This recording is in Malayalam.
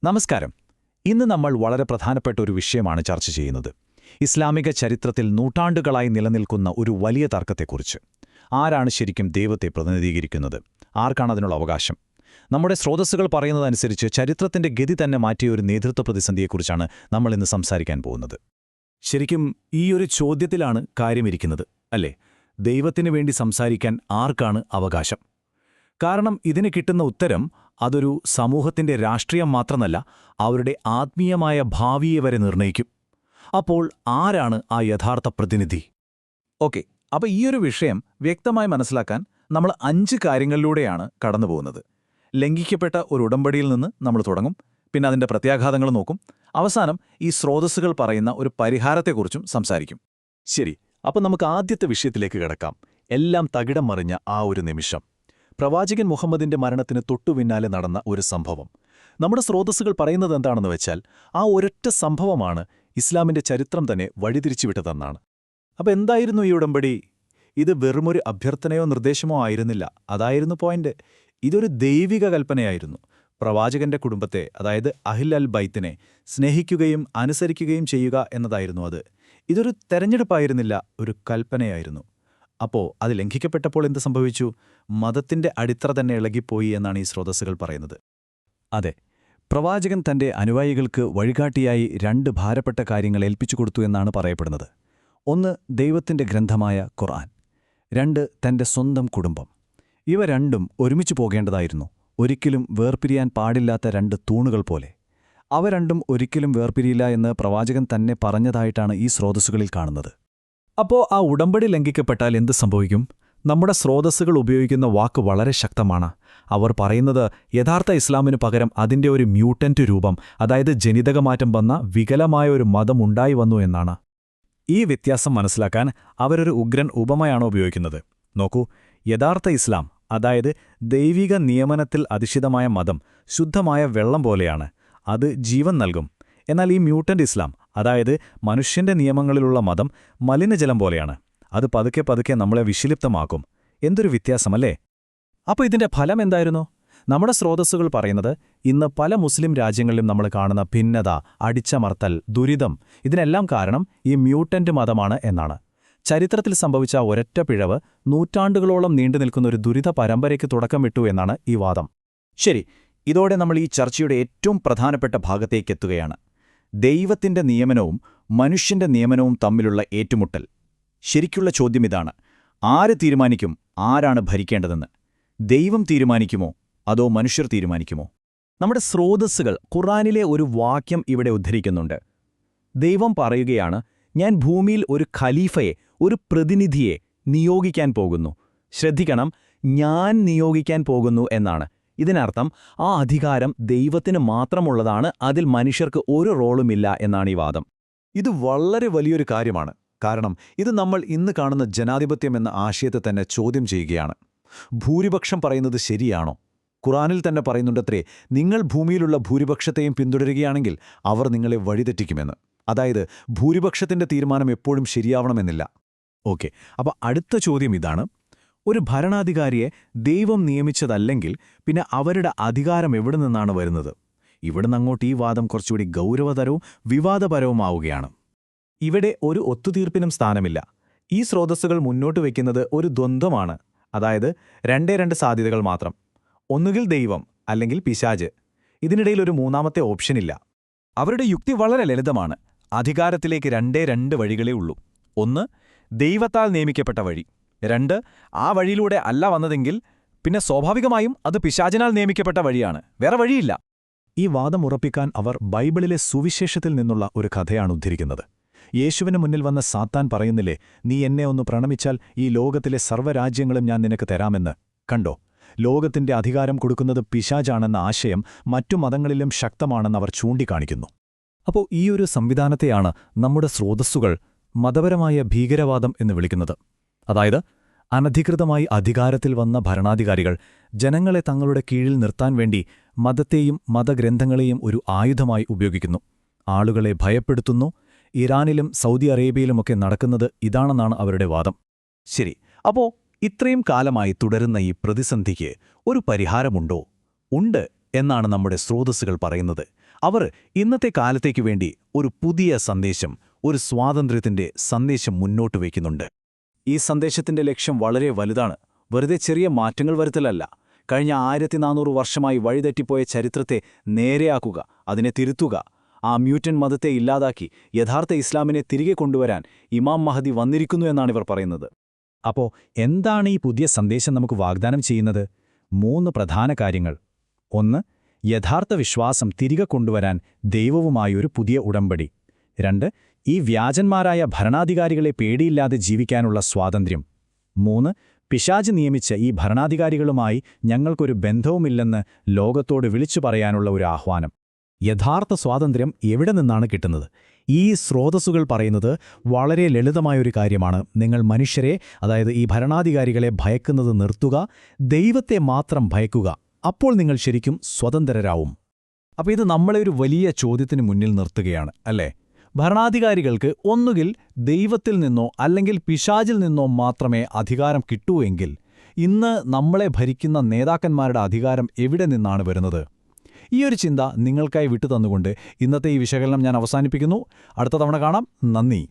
നമസ്കാരം. ഇന്ന് നമ്മൾ വളരെ പ്രധാനപ്പെട്ട ഒരു വിഷയമാണ് ചർച്ച ചെയ്യുന്നത്. ഇസ്ലാമിക ചരിത്രത്തിൽ നൂറ്റാണ്ടുകളായി നിലനിൽക്കുന്ന ഒരു വലിയ തർക്കത്തെക്കുറിച്ച്. ആരാണ് ശരിക്കും ദൈവത്തെ പ്രതിനിധീകരിക്കുന്നത്? ആർക്കാണ് അതിനുള്ള അവകാശം? നമ്മുടെ സ്രോതസ്സുകൾ പറയുന്നതനുസരിച്ച് ചരിത്രത്തിന്റെ ഗതി തന്നെ മാറ്റിയ ഒരു നേതൃത്വ പ്രതിസന്ധിയെക്കുറിച്ചാണ് നമ്മൾ ഇന്ന് സംസാരിക്കാൻ പോകുന്നത്. ശരിക്കും ഈയൊരു ചോദ്യത്തിലാണ് കാര്യമിരിക്കുന്നത്, അല്ലേ? ദൈവത്തിനു വേണ്ടി സംസാരിക്കാൻ ആർക്കാണ് അവകാശം? കാരണം ഇതിന് കിട്ടുന്ന ഉത്തരം അതൊരു സമൂഹത്തിന്റെ രാഷ്ട്രീയം മാത്രമല്ല, അവരുടെ ആത്മീയമായ ഭാവിയെ വരെ നിർണ്ണയിക്കും. അപ്പോൾ ആരാണ് ആ യഥാർത്ഥ പ്രതിനിധി? ഓക്കെ, അപ്പോൾ ഈയൊരു വിഷയം വ്യക്തമായി മനസ്സിലാക്കാൻ നമ്മൾ 5 കാര്യങ്ങളിലൂടെയാണ് കടന്നുപോകുന്നത്. ലംഘിക്കപ്പെട്ട ഒരു ഉടമ്പടിയിൽ നിന്ന് നമ്മൾ തുടങ്ങും, പിന്നെ അതിന്റെ പ്രത്യാഘാതങ്ങൾ നോക്കും, അവസാനം ഈ സ്രോതസ്സുകൾ പറയുന്ന ഒരു പരിഹാരത്തെക്കുറിച്ചും സംസാരിക്കും. ശരി, അപ്പോൾ നമുക്ക് ആദ്യത്തെ വിഷയത്തിലേക്ക് കിടക്കാം. എല്ലാം തകിടം മറിഞ്ഞ ആ ഒരു നിമിഷം. പ്രവാചകൻ മുഹമ്മദിന്റെ മരണത്തിന് തൊട്ടുപിന്നാലെ നടന്ന ഒരു സംഭവം. നമ്മുടെ സ്രോതസ്സുകൾ പറയുന്നത് എന്താണെന്ന് വെച്ചാൽ, ആ ഒരൊറ്റ സംഭവമാണ് ഇസ്ലാമിന്റെ ചരിത്രം തന്നെ വഴിതിരിച്ചുവിട്ടതെന്നാണ്. അപ്പോൾ എന്തായിരുന്നു ഈ ഉടമ്പടി? ഇത് വെറുമൊരു അഭ്യർത്ഥനയോ നിർദ്ദേശമോ ആയിരുന്നില്ല. അതായിരുന്നു പോയിന്റ്. ഇതൊരു ദൈവിക കൽപ്പനയായിരുന്നു. പ്രവാചകന്റെ കുടുംബത്തെ, അതായത് അഹ്ൽ അൽ ബൈത്തിനെ സ്നേഹിക്കുകയും അനുസരിക്കുകയും ചെയ്യുക എന്നതായിരുന്നു അത്. ഇതൊരു തെരഞ്ഞെടുപ്പായിരുന്നില്ല, ഒരു കൽപ്പനയായിരുന്നു. അപ്പോൾ അത് ലംഘിക്കപ്പെട്ടപ്പോൾ എന്ത് സംഭവിച്ചു? മതത്തിന്റെ അടിത്തറ തന്നെ ഇളകിപ്പോയി എന്നാണ് ഈ സ്രോതസ്സുകൾ പറയുന്നത്. അതെ, പ്രവാചകൻ തന്റെ അനുയായികൾക്ക് വഴികാട്ടിയായി 2 ഭാരപ്പെട്ട കാര്യങ്ങൾ ഏൽപ്പിച്ചുകൊടുത്തു എന്നാണ് പറയപ്പെടുന്നത്. 1 ദൈവത്തിന്റെ ഗ്രന്ഥമായ ഖുർആൻ, 2 തന്റെ സ്വന്തം കുടുംബം. ഇവ രണ്ടും ഒരുമിച്ചു പോകേണ്ടതായിരുന്നു, ഒരിക്കലും വേർപിരിയാൻ പാടില്ലാത്ത 2 തൂണുകൾ പോലെ. അവ രണ്ടും ഒരിക്കലും വേർപിരിയില്ല എന്ന് പ്രവാചകൻ തന്നെ പറഞ്ഞതായിട്ടാണ് ഈ സ്രോതസ്സുകളിൽ കാണുന്നത്. അപ്പോൾ ആ ഉടമ്പടി ലംഘിക്കപ്പെട്ടാൽ എന്ത് സംഭവിക്കും? നമ്മുടെ സ്രോതസ്സുകൾ ഉപയോഗിക്കുന്ന വാക്ക് വളരെ ശക്തമാണ്. അവർ പറയുന്നത് യഥാർത്ഥ ഇസ്ലാമിനു പകരം അതിന്റെ ഒരു മ്യൂട്ടന്റ് രൂപം, അതായത് ജനിതകമാറ്റം വന്ന വികലമായ ഒരു മതം ഉണ്ടായി വന്നു എന്നാണ്. ഈ വ്യത്യാസം മനസ്സിലാക്കാൻ അവരൊരു ഉഗ്രൻ ഉപമയാണ് ഉപയോഗിക്കുന്നത്. നോക്കൂ, യഥാർത്ഥ ഇസ്ലാം, അതായത് ദൈവിക നിയമനത്തിൽ അധിഷ്ഠിതമായ മതം, ശുദ്ധമായ വെള്ളം പോലെയാണ്. അത് ജീവൻ നൽകും. എന്നാൽ ഈ മ്യൂട്ടന്റ് ഇസ്ലാം, അതായത് മനുഷ്യന്റെ നിയമങ്ങളിലുള്ള മതം, മലിനജലം പോലെയാണ്. അത് പതുക്കെ പതുക്കെ നമ്മളെ വിഷലിപ്തമാക്കും. എന്തൊരു വ്യത്യാസമല്ലേ? അപ്പോൾ ഇതിന്റെ ഫലം എന്തായിരുന്നു? നമ്മുടെ സ്രോതസ്സുകൾ പറയുന്നത് ഇന്ന് പല മുസ്ലിം രാജ്യങ്ങളിലും നമ്മൾ കാണുന്ന ഭിന്നത, അടിച്ചമർത്തൽ, ദുരിതം, ഇതിനെല്ലാം കാരണം ഈ മ്യൂട്ടന്റ് മതമാണ് എന്നാണ്. ചരിത്രത്തിൽ സംഭവിച്ച ഒരൊറ്റ പിഴവ് നൂറ്റാണ്ടുകളോളം നീണ്ടുനിൽക്കുന്ന ഒരു ദുരിത പരമ്പരയ്ക്ക് തുടക്കമിട്ടു എന്നാണ് ഈ വാദം. ശരി, ഇതോടെ നമ്മൾ ഈ ചർച്ചയുടെ ഏറ്റവും പ്രധാനപ്പെട്ട ഭാഗത്തേക്കെത്തുകയാണ്. ദൈവത്തിന്റെ നിയമനവും മനുഷ്യന്റെ നിയമനവും തമ്മിലുള്ള ഏറ്റുമുട്ടൽ. ശരിക്കുള്ള ചോദ്യം ഇതാണ്: ആര് തീരുമാനിക്കും ആരാണ് ഭരിക്കേണ്ടതെന്ന്? ദൈവം തീരുമാനിക്കുമോ അതോ മനുഷ്യർ തീരുമാനിക്കുമോ? നമ്മുടെ സ്രോതസ്സുകൾ ഖുർആനിലെ ഒരു വാക്യം ഇവിടെ ഉദ്ധരിക്കുന്നുണ്ട്. ദൈവം പറയുകയാണ്, ഞാൻ ഭൂമിയിൽ ഒരു ഖലീഫയെ, ഒരു പ്രതിനിധിയെ നിയോഗിക്കാൻ പോകുന്നു. ശ്രദ്ധിക്കണം, ഞാൻ നിയോഗിക്കാൻ പോകുന്നു എന്നാണ്. ഇതിനർത്ഥം ആ അധികാരം ദൈവത്തിന് മാത്രമുള്ളതാണ്, അതിൽ മനുഷ്യർക്ക് ഒരു റോളുമില്ല എന്നാണ് ഈ വാദം. ഇത് വളരെ വലിയൊരു കാര്യമാണ്. കാരണം ഇത് നമ്മൾ ഇന്ന് കാണുന്ന ജനാധിപത്യം എന്ന ആശയത്തെ തന്നെ ചോദ്യം ചെയ്യുകയാണ്. ഭൂരിപക്ഷം പറയുന്നത് ശരിയാണോ? ഖുർആനിൽ തന്നെ പറയുന്നുണ്ടത്രേ, നിങ്ങൾ ഭൂമിയിലുള്ള ഭൂരിപക്ഷത്തെയും പിന്തുടരുകയാണെങ്കിൽ അവർ നിങ്ങളെ വഴിതെറ്റിക്കുമെന്ന്. അതായത് ഭൂരിപക്ഷത്തിന്റെ തീരുമാനം എപ്പോഴും ശരിയാവണമെന്നില്ല. ഓക്കെ, അപ്പോൾ അടുത്ത ചോദ്യം ഇതാണ്: ഒരു ഭരണാധികാരിയെ ദൈവം നിയമിച്ചതല്ലെങ്കിൽ പിന്നെ അവരുടെ അധികാരം എവിടെ നിന്നാണ് വരുന്നത്? ഇവിടുന്ന് അങ്ങോട്ട് ഈ വാദം കുറച്ചുകൂടി ഗൗരവതരവും വിവാദപരവുമാവുകയാണ്. ഇവിടെ ഒരു ഒത്തുതീർപ്പിനും സ്ഥാനമില്ല. ഈ സ്രോതസ്സുകൾ മുന്നോട്ട് വയ്ക്കുന്നത് ഒരു ദ്വന്ദ്വമാണ്. അതായത് 2 സാധ്യതകൾ മാത്രം. ഒന്നുകിൽ ദൈവം അല്ലെങ്കിൽ പിശാച്. ഇതിനിടയിൽ ഒരു മൂന്നാമത്തെ ഓപ്ഷനില്ല. അവരുടെ യുക്തി വളരെ ലളിതമാണ്. അധികാരത്തിലേക്ക് 2 വഴികളേ ഉള്ളൂ. 1 ദൈവത്താൽ നിയമിക്കപ്പെട്ട വഴി. 2 ആ വഴിയിലൂടെ അല്ല വന്നതെങ്കിൽ പിന്നെ സ്വാഭാവികമായും അത് പിശാചിനാൽ നിയമിക്കപ്പെട്ട വഴിയാണ്, വേറെ വഴിയില്ല. ഈ വാദം ഉറപ്പിക്കാൻ അവർ ബൈബിളിലെ സുവിശേഷത്തിൽ നിന്നുള്ള ഒരു കഥയാണ് ഉദ്ധരിക്കുന്നത്. യേശുവിന് മുന്നിൽ വന്ന സാത്താൻ പറയുന്നില്ലേ, നീ എന്നെ ഒന്ന് പ്രണമിച്ചാൽ ഈ ലോകത്തിലെ സർവ്വരാജ്യങ്ങളും ഞാൻ നിനക്ക് തരാമെന്ന്. കണ്ടോ, ലോകത്തിന്റെ അധികാരം കൊടുക്കുന്നത് പിശാചാണെന്ന ആശയം മറ്റു മതങ്ങളിലും ശക്തമാണെന്ന് അവർ ചൂണ്ടിക്കാണിക്കുന്നു. അപ്പോൾ ഈയൊരു സംവിധാനത്തെയാണ് നമ്മുടെ സ്രോതസ്സുകൾ മതപരമായ ഭീകരവാദം എന്ന് വിളിക്കുന്നത്. അതായത് അനധികൃതമായി അധികാരത്തിൽ വന്ന ഭരണാധികാരികൾ ജനങ്ങളെ തങ്ങളുടെ കീഴിൽ നിർത്താൻ വേണ്ടി മതത്തെയും മതഗ്രന്ഥങ്ങളെയും ഒരു ആയുധമായി ഉപയോഗിക്കുന്നു. ആളുകളെ ഭയപ്പെടുത്തുന്നു. ഇറാനിലും സൗദി അറേബ്യയിലുമൊക്കെ നടക്കുന്നത് ഇതാണെന്നാണ് അവരുടെ വാദം. ശരി, അപ്പോൾ ഇത്രയും കാലമായി തുടരുന്ന ഈ പ്രതിസന്ധിക്ക് ഒരു പരിഹാരമുണ്ടോ? ഉണ്ട് എന്നാണ് നമ്മുടെ സ്രോതസ്സുകൾ പറയുന്നത്. അവർ ഇന്നത്തെ കാലത്തേക്കു വേണ്ടി ഒരു പുതിയ സന്ദേശം, ഒരു സ്വാതന്ത്ര്യത്തിന്റെ സന്ദേശം മുന്നോട്ട് വയ്ക്കുന്നുണ്ട്. ഈ സന്ദേശത്തിന്റെ ലക്ഷ്യം വളരെ വലുതാണ്. വെറുതെ ചെറിയ മാറ്റങ്ങൾ വരുത്തലല്ല. കഴിഞ്ഞ 1400 വർഷമായി വഴിതെറ്റിപ്പോയ ചരിത്രത്തെ നേരെയാക്കുക, അതിനെ തിരുത്തുക. ആ മ്യൂട്ടന്റ് മതത്തെ ഇല്ലാതാക്കി യഥാർത്ഥ ഇസ്ലാമിനെ തിരികെ കൊണ്ടുവരാൻ ഇമാം മഹദി വന്നിരിക്കുന്നു എന്നാണിവർ പറയുന്നത്. അപ്പോ എന്താണ് ഈ പുതിയ സന്ദേശം നമുക്ക് വാഗ്ദാനം ചെയ്യുന്നത്? 3 പ്രധാന കാര്യങ്ങൾ. 1. യഥാർത്ഥ വിശ്വാസം തിരികെ കൊണ്ടുവരാൻ ദൈവവുമായൊരു പുതിയ ഉടമ്പടി. 2. ഈ വ്യാജന്മാരായ ഭരണാധികാരികളെ പേടിയില്ലാതെ ജീവിക്കാനുള്ള സ്വാതന്ത്ര്യം. 3. പിശാച് നിയമിച്ച ഈ ഭരണാധികാരികളുമായി ഞങ്ങൾക്കൊരു ബന്ധവുമില്ലെന്ന് ലോകത്തോട് വിളിച്ചു പറയാനുള്ള ഒരു ആഹ്വാനം. യഥാർത്ഥ സ്വാതന്ത്ര്യം എവിടെ നിന്നാണ് കിട്ടുന്നത്? ഈ സ്രോതസ്സുകൾ പറയുന്നത് വളരെ ലളിതമായൊരു കാര്യമാണ്. നിങ്ങൾ മനുഷ്യരെ, അതായത് ഈ ഭരണാധികാരികളെ ഭയക്കുന്നത് നിർത്തുക, ദൈവത്തെ മാത്രം ഭയക്കുക. അപ്പോൾ നിങ്ങൾ ശരിക്കും സ്വതന്ത്രരാവും. അപ്പോൾ ഇത് നമ്മളെ ഒരു വലിയ ചോദ്യത്തിന് മുന്നിൽ നിർത്തുകയാണ്, അല്ലേ? ഭരണാധികാരികൾക്ക് ഒന്നുകിൽ ദൈവത്തിൽ നിന്നോ അല്ലെങ്കിൽ പിശാചിൽ നിന്നോ മാത്രമേ അധികാരം കിട്ടൂ എങ്കിൽ, ഇന്ന് നമ്മളെ ഭരിക്കുന്ന നേതാക്കന്മാരുടെ അധികാരം എവിടെ നിന്നാണ് വരുന്നത്? ഈയൊരു ചിന്ത നിങ്ങൾക്കായി വിട്ടുതന്നുകൊണ്ട് ഇന്നത്തെ ഈ വിശകലനം ഞാൻ അവസാനിപ്പിക്കുന്നു. അടുത്ത തവണ കാണാം. നന്ദി.